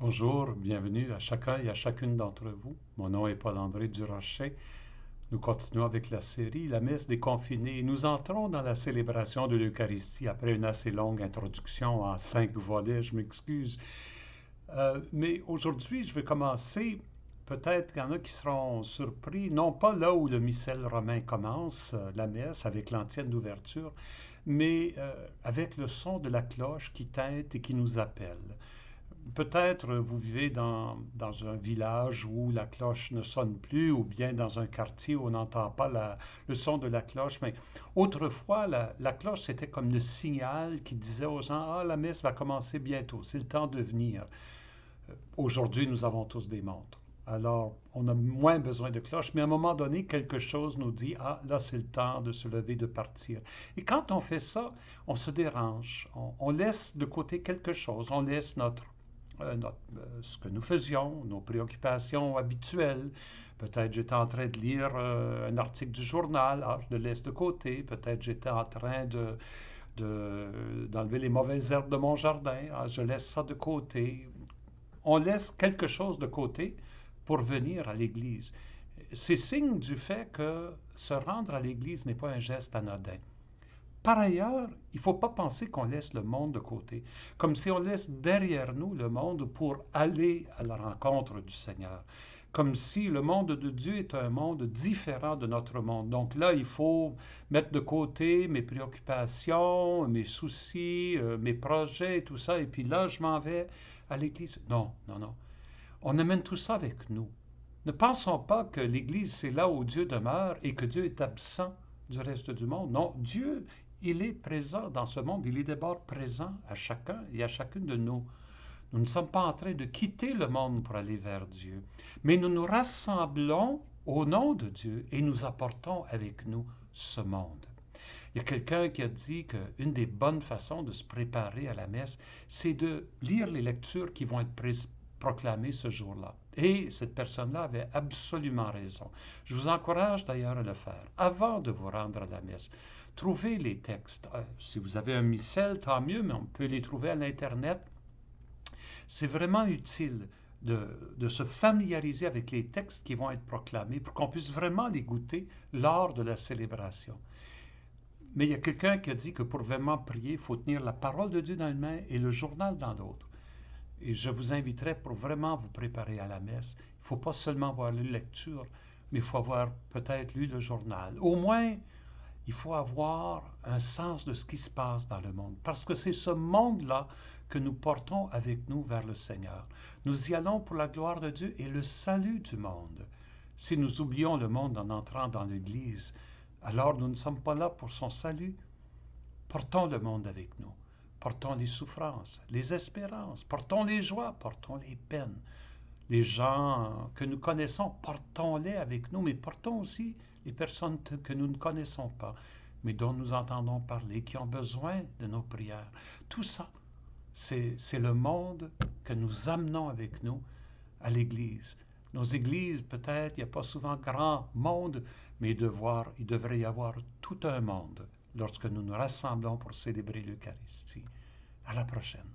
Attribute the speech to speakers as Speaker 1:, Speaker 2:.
Speaker 1: Bonjour, bienvenue à chacun et à chacune d'entre vous. Mon nom est Paul-André Durocher. Nous continuons avec la série La messe des confinés et nous entrons dans la célébration de l'Eucharistie après une assez longue introduction en 5 volets, je m'excuse. Mais aujourd'hui, je vais commencer, peut-être qu'il y en a qui seront surpris, non pas là où le missel romain commence, la messe avec l'antienne d'ouverture, mais avec le son de la cloche qui teinte et qui nous appelle. Peut-être vous vivez dans un village où la cloche ne sonne plus ou bien dans un quartier où on n'entend pas le son de la cloche, mais autrefois, la cloche, c'était comme le signal qui disait aux gens, ah, la messe va commencer bientôt, c'est le temps de venir. Aujourd'hui, nous avons tous des montres. Alors, on a moins besoin de cloche, mais à un moment donné, quelque chose nous dit, ah, là, c'est le temps de se lever, de partir. Et quand on fait ça, on se dérange, on laisse de côté quelque chose, on laisse ce que nous faisions, nos préoccupations habituelles. Peut-être j'étais en train de lire un article du journal, ah, je le laisse de côté. Peut-être j'étais en train d'enlever les mauvaises herbes de mon jardin, ah, je laisse ça de côté. On laisse quelque chose de côté pour venir à l'Église. C'est signe du fait que se rendre à l'Église n'est pas un geste anodin. Par ailleurs, il ne faut pas penser qu'on laisse le monde de côté, comme si on laisse derrière nous le monde pour aller à la rencontre du Seigneur, comme si le monde de Dieu est un monde différent de notre monde. Donc là, il faut mettre de côté mes préoccupations, mes soucis, mes projets, tout ça, et puis là, je m'en vais à l'Église. Non, non, non. On amène tout ça avec nous. Ne pensons pas que l'Église, c'est là où Dieu demeure et que Dieu est absent du reste du monde. Non, Dieu, il est présent dans ce monde. Il est d'abord présent à chacun et à chacune de nous. Nous ne sommes pas en train de quitter le monde pour aller vers Dieu, mais nous nous rassemblons au nom de Dieu et nous apportons avec nous ce monde. Il y a quelqu'un qui a dit qu'une des bonnes façons de se préparer à la messe, c'est de lire les lectures qui vont être proclamées ce jour-là. Et cette personne-là avait absolument raison. Je vous encourage d'ailleurs à le faire avant de vous rendre à la messe. Trouvez les textes. Si vous avez un missel, tant mieux, mais on peut les trouver à l'Internet. C'est vraiment utile de se familiariser avec les textes qui vont être proclamés pour qu'on puisse vraiment les goûter lors de la célébration. Mais il y a quelqu'un qui a dit que pour vraiment prier, il faut tenir la parole de Dieu dans une main et le journal dans l'autre. Et je vous inviterai pour vraiment vous préparer à la messe. Il ne faut pas seulement avoir lu la lecture, mais il faut avoir peut-être lu le journal. Au moins, il faut avoir un sens de ce qui se passe dans le monde, parce que c'est ce monde-là que nous portons avec nous vers le Seigneur. Nous y allons pour la gloire de Dieu et le salut du monde. Si nous oublions le monde en entrant dans l'Église, alors nous ne sommes pas là pour son salut. Portons le monde avec nous. Portons les souffrances, les espérances, portons les joies, portons les peines. Les gens que nous connaissons, portons-les avec nous, mais portons aussi les personnes que nous ne connaissons pas, mais dont nous entendons parler, qui ont besoin de nos prières. Tout ça, c'est le monde que nous amenons avec nous à l'Église. Nos églises, peut-être, il n'y a pas souvent grand monde, mais il devrait y avoir tout un monde lorsque nous nous rassemblons pour célébrer l'Eucharistie. À la prochaine.